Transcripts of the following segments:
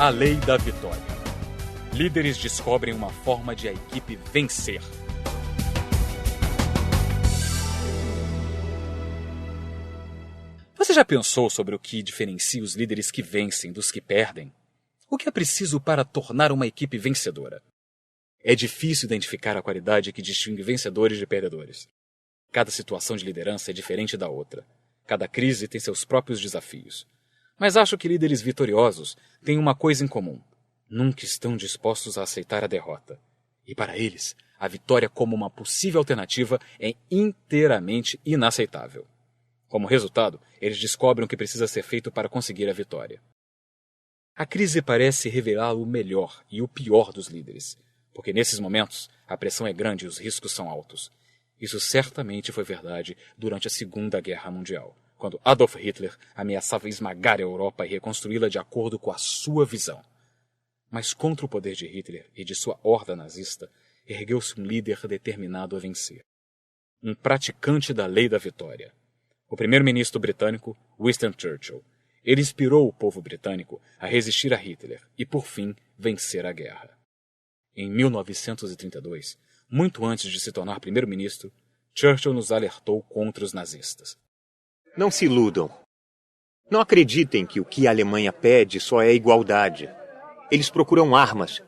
A lei da vitória. Líderes descobrem uma forma de a equipe vencer. Você já pensou sobre o que diferencia os líderes que vencem dos que perdem? O que é preciso para tornar uma equipe vencedora? É difícil identificar a qualidade que distingue vencedores de perdedores. Cada situação de liderança é diferente da outra. Cada crise tem seus próprios desafios. Mas acho que líderes vitoriosos têm uma coisa em comum. Nunca estão dispostos a aceitar a derrota. E para eles, a vitória como uma possível alternativa é inteiramente inaceitável. Como resultado, eles descobrem o que precisa ser feito para conseguir a vitória. A crise parece revelar o melhor e o pior dos líderes, porque nesses momentos a pressão é grande e os riscos são altos. Isso certamente foi verdade durante a Segunda Guerra Mundial, quando Adolf Hitler ameaçava esmagar a Europa e reconstruí-la de acordo com a sua visão. Mas contra o poder de Hitler e de sua horda nazista, ergueu-se um líder determinado a vencer. Um praticante da lei da vitória. O primeiro-ministro britânico, Winston Churchill. Ele inspirou o povo britânico a resistir a Hitler e, por fim, vencer a guerra. Em 1932, muito antes de se tornar primeiro-ministro, Churchill nos alertou contra os nazistas. Não se iludam. Não acreditem que o que a Alemanha pede só é igualdade. Eles procuram armas.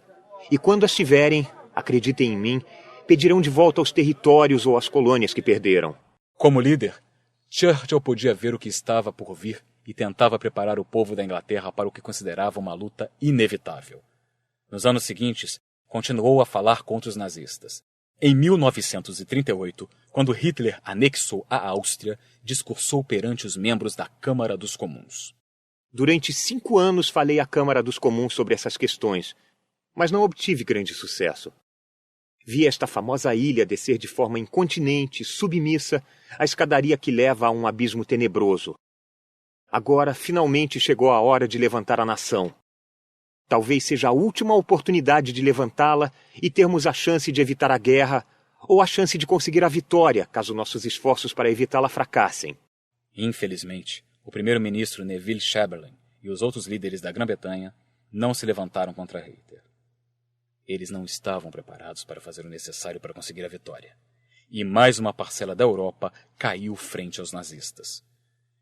E quando as tiverem, acreditem em mim, pedirão de volta os territórios ou as colônias que perderam. Como líder, Churchill podia ver o que estava por vir e tentava preparar o povo da Inglaterra para o que considerava uma luta inevitável. Nos anos seguintes, continuou a falar contra os nazistas. Em 1938, quando Hitler anexou a Áustria, discursou perante os membros da Câmara dos Comuns. Durante 5 anos falei à Câmara dos Comuns sobre essas questões, mas não obtive grande sucesso. Vi esta famosa ilha descer de forma incontinente, submissa, a escadaria que leva a um abismo tenebroso. Agora, finalmente, chegou a hora de levantar a nação. Talvez seja a última oportunidade de levantá-la e termos a chance de evitar a guerra ou a chance de conseguir a vitória, caso nossos esforços para evitá-la fracassem. Infelizmente, o primeiro-ministro Neville Chamberlain e os outros líderes da Grã-Bretanha não se levantaram contra Hitler. Eles não estavam preparados para fazer o necessário para conseguir a vitória. E mais uma parcela da Europa caiu frente aos nazistas.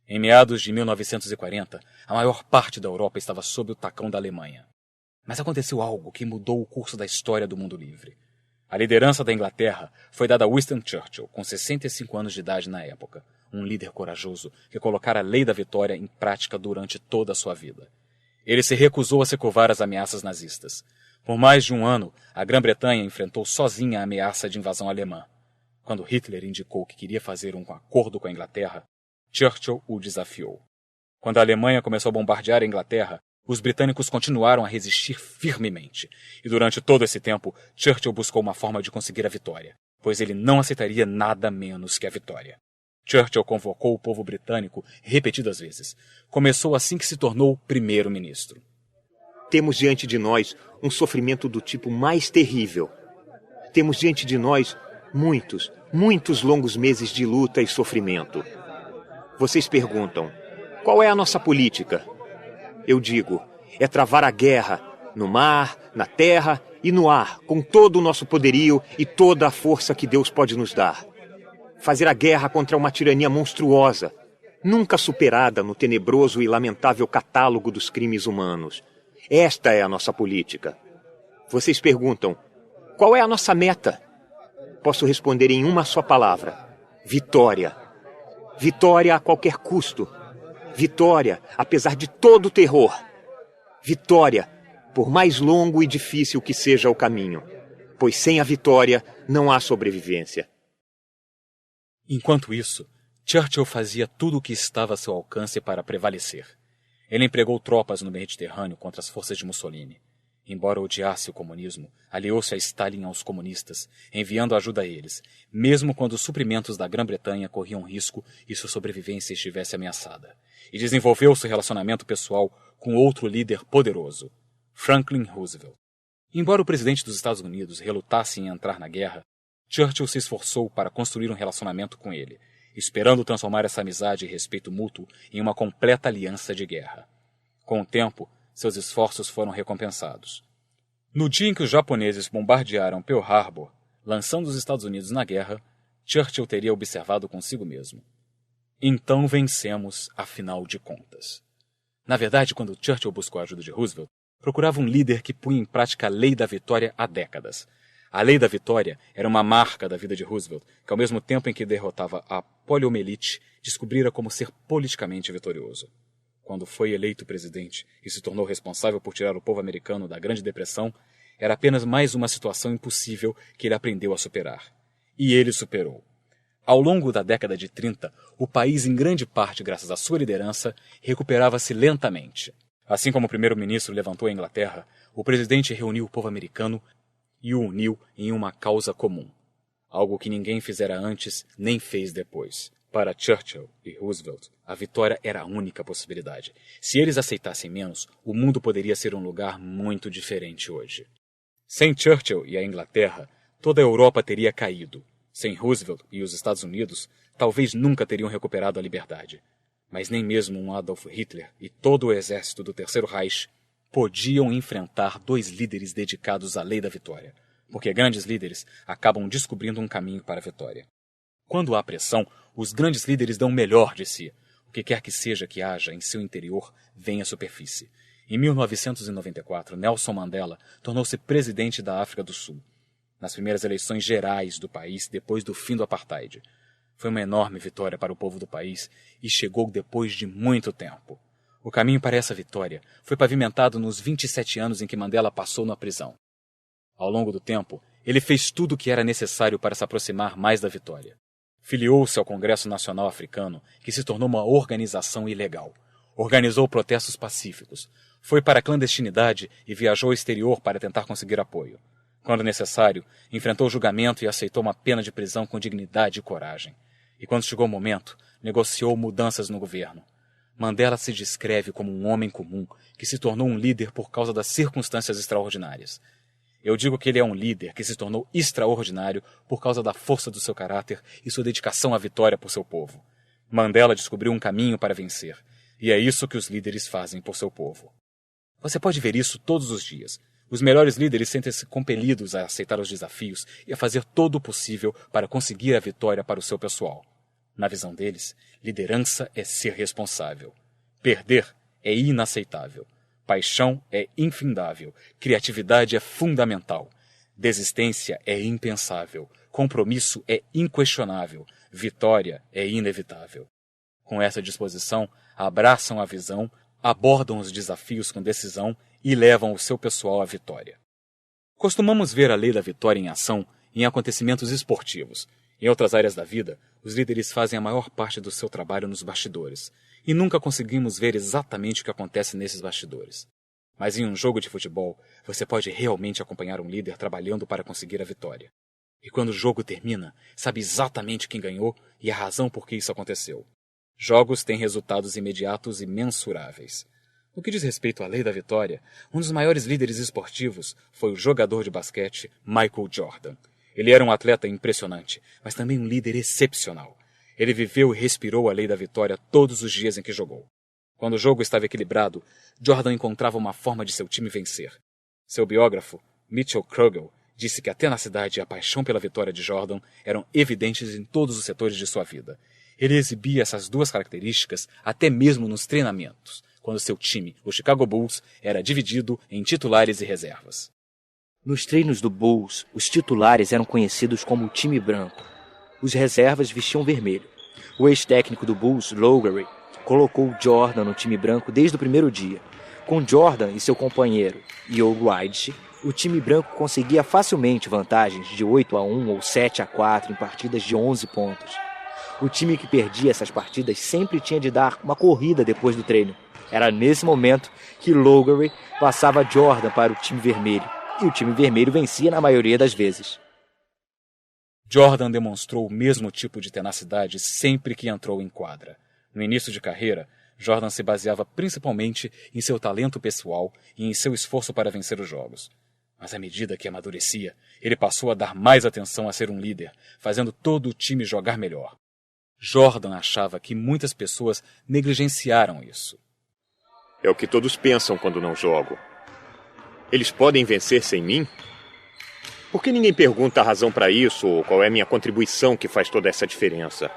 Em meados de 1940, a maior parte da Europa estava sob o tacão da Alemanha. Mas aconteceu algo que mudou o curso da história do mundo livre. A liderança da Inglaterra foi dada a Winston Churchill, com 65 anos de idade na época, um líder corajoso que colocara a lei da vitória em prática durante toda a sua vida. Ele se recusou a se curvar às ameaças nazistas. Por mais de um ano, a Grã-Bretanha enfrentou sozinha a ameaça de invasão alemã. Quando Hitler indicou que queria fazer um acordo com a Inglaterra, Churchill o desafiou. Quando a Alemanha começou a bombardear a Inglaterra, os britânicos continuaram a resistir firmemente. E durante todo esse tempo, Churchill buscou uma forma de conseguir a vitória, pois ele não aceitaria nada menos que a vitória. Churchill convocou o povo britânico repetidas vezes. Começou assim que se tornou primeiro-ministro. Temos diante de nós um sofrimento do tipo mais terrível. Temos diante de nós muitos longos meses de luta e sofrimento. Vocês perguntam, qual é a nossa política? Eu digo, é travar a guerra no mar, na terra e no ar, com todo o nosso poderio e toda a força que Deus pode nos dar. Fazer a guerra contra uma tirania monstruosa, nunca superada no tenebroso e lamentável catálogo dos crimes humanos. Esta é a nossa política. Vocês perguntam, qual é a nossa meta? Posso responder em uma só palavra, vitória. Vitória a qualquer custo. Vitória, apesar de todo o terror. Vitória, por mais longo e difícil que seja o caminho. Pois sem a vitória não há sobrevivência. Enquanto isso, Churchill fazia tudo o que estava a seu alcance para prevalecer. Ele empregou tropas no Mediterrâneo contra as forças de Mussolini. Embora odiasse o comunismo, aliou-se a Stalin aos comunistas, enviando ajuda a eles, mesmo quando os suprimentos da Grã-Bretanha corriam risco e sua sobrevivência estivesse ameaçada. E desenvolveu seu relacionamento pessoal com outro líder poderoso, Franklin Roosevelt. Embora o presidente dos Estados Unidos relutasse em entrar na guerra, Churchill se esforçou para construir um relacionamento com ele, esperando transformar essa amizade e respeito mútuo em uma completa aliança de guerra. Com o tempo, seus esforços foram recompensados. No dia em que os japoneses bombardearam Pearl Harbor, lançando os Estados Unidos na guerra, Churchill teria observado consigo mesmo: então vencemos, afinal de contas. Na verdade, quando Churchill buscou a ajuda de Roosevelt, procurava um líder que punha em prática a Lei da Vitória há décadas. A Lei da Vitória era uma marca da vida de Roosevelt, que ao mesmo tempo em que derrotava a poliomielite, descobrira como ser politicamente vitorioso. Quando foi eleito presidente e se tornou responsável por tirar o povo americano da Grande Depressão, era apenas mais uma situação impossível que ele aprendeu a superar. E ele superou. Ao longo da década de 30, o país, em grande parte graças à sua liderança, recuperava-se lentamente. Assim como o primeiro-ministro levantou a Inglaterra, o presidente reuniu o povo americano e o uniu em uma causa comum. Algo que ninguém fizera antes nem fez depois. Para Churchill e Roosevelt, a vitória era a única possibilidade. Se eles aceitassem menos, o mundo poderia ser um lugar muito diferente hoje. Sem Churchill e a Inglaterra, toda a Europa teria caído. Sem Roosevelt e os Estados Unidos, talvez nunca teriam recuperado a liberdade. Mas nem mesmo um Adolf Hitler e todo o exército do Terceiro Reich podiam enfrentar dois líderes dedicados à lei da vitória, porque grandes líderes acabam descobrindo um caminho para a vitória. Quando há pressão, os grandes líderes dão o melhor de si. O que quer que seja que haja em seu interior vem à superfície. Em 1994, Nelson Mandela tornou-se presidente da África do Sul, nas primeiras eleições gerais do país depois do fim do apartheid. Foi uma enorme vitória para o povo do país e chegou depois de muito tempo. O caminho para essa vitória foi pavimentado nos 27 anos em que Mandela passou na prisão. Ao longo do tempo, ele fez tudo o que era necessário para se aproximar mais da vitória. Filiou-se ao Congresso Nacional Africano, que se tornou uma organização ilegal. Organizou protestos pacíficos. Foi para a clandestinidade e viajou ao exterior para tentar conseguir apoio. Quando necessário, enfrentou julgamento e aceitou uma pena de prisão com dignidade e coragem. E quando chegou o momento, negociou mudanças no governo. Mandela se descreve como um homem comum que se tornou um líder por causa das circunstâncias extraordinárias. Eu digo que ele é um líder que se tornou extraordinário por causa da força do seu caráter e sua dedicação à vitória por seu povo. Mandela descobriu um caminho para vencer, e é isso que os líderes fazem por seu povo. Você pode ver isso todos os dias. Os melhores líderes sentem-se compelidos a aceitar os desafios e a fazer todo o possível para conseguir a vitória para o seu pessoal. Na visão deles, liderança é ser responsável. Perder é inaceitável. Paixão é infindável. Criatividade é fundamental. Desistência é impensável. Compromisso é inquestionável. Vitória é inevitável. Com essa disposição, abraçam a visão, abordam os desafios com decisão e levam o seu pessoal à vitória. Costumamos ver a lei da vitória em ação em acontecimentos esportivos. Em outras áreas da vida, os líderes fazem a maior parte do seu trabalho nos bastidores, e nunca conseguimos ver exatamente o que acontece nesses bastidores. Mas em um jogo de futebol, você pode realmente acompanhar um líder trabalhando para conseguir a vitória. E quando o jogo termina, sabe exatamente quem ganhou e a razão por que isso aconteceu. Jogos têm resultados imediatos e mensuráveis. No que diz respeito à lei da vitória, um dos maiores líderes esportivos foi o jogador de basquete Michael Jordan. Ele era um atleta impressionante, mas também um líder excepcional. Ele viveu e respirou a lei da vitória todos os dias em que jogou. Quando o jogo estava equilibrado, Jordan encontrava uma forma de seu time vencer. Seu biógrafo, Mitchell Krugel, disse que a tenacidade e a paixão pela vitória de Jordan eram evidentes em todos os setores de sua vida. Ele exibia essas duas características até mesmo nos treinamentos, quando seu time, o Chicago Bulls, era dividido em titulares e reservas. Nos treinos do Bulls, os titulares eram conhecidos como o time branco. Os reservas vestiam vermelho. O ex-técnico do Bulls, Lowery, colocou Jordan no time branco desde o primeiro dia. Com Jordan e seu companheiro, Joe Wright, o time branco conseguia facilmente vantagens de 8-1 ou 7-4 em partidas de 11 pontos. O time que perdia essas partidas sempre tinha de dar uma corrida depois do treino. Era nesse momento que Lowery passava Jordan para o time vermelho, e o time vermelho vencia na maioria das vezes. Jordan demonstrou o mesmo tipo de tenacidade sempre que entrou em quadra. No início de carreira, Jordan se baseava principalmente em seu talento pessoal e em seu esforço para vencer os jogos. Mas à medida que amadurecia, ele passou a dar mais atenção a ser um líder, fazendo todo o time jogar melhor. Jordan achava que muitas pessoas negligenciaram isso. É o que todos pensam quando não jogo. Eles podem vencer sem mim? Por que ninguém pergunta a razão para isso ou qual é a minha contribuição que faz toda essa diferença?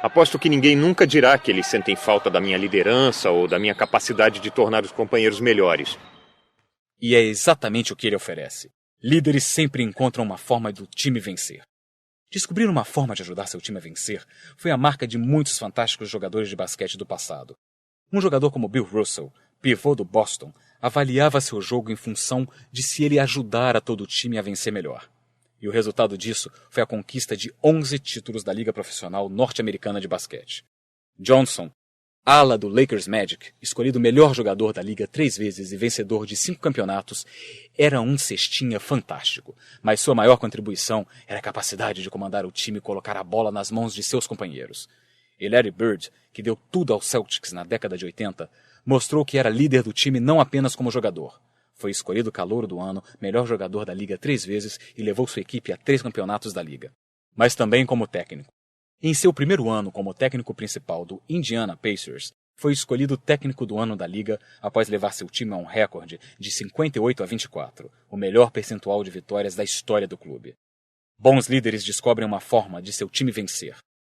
Aposto que ninguém nunca dirá que eles sentem falta da minha liderança ou da minha capacidade de tornar os companheiros melhores. E é exatamente o que ele oferece. Líderes sempre encontram uma forma do time vencer. Descobrir uma forma de ajudar seu time a vencer foi a marca de muitos fantásticos jogadores de basquete do passado. Um jogador como Bill Russell, pivô do Boston, avaliava seu jogo em função de se ele ajudar a todo o time a vencer melhor. E o resultado disso foi a conquista de 11 títulos da Liga Profissional Norte-Americana de Basquete. Johnson, ala do Lakers Magic, escolhido melhor jogador da liga 3 vezes e vencedor de 5 campeonatos, era um cestinha fantástico, mas sua maior contribuição era a capacidade de comandar o time e colocar a bola nas mãos de seus companheiros. E Larry Bird, que deu tudo aos Celtics na década de 80, mostrou que era líder do time não apenas como jogador. Foi escolhido calouro do ano, melhor jogador da liga 3 vezes e levou sua equipe a 3 campeonatos da liga. Mas também como técnico. Em seu primeiro ano como técnico principal do Indiana Pacers, foi escolhido técnico do ano da liga após levar seu time a um recorde de 58-24, o melhor percentual de vitórias da história do clube. Bons líderes descobrem uma forma de seu time vencer.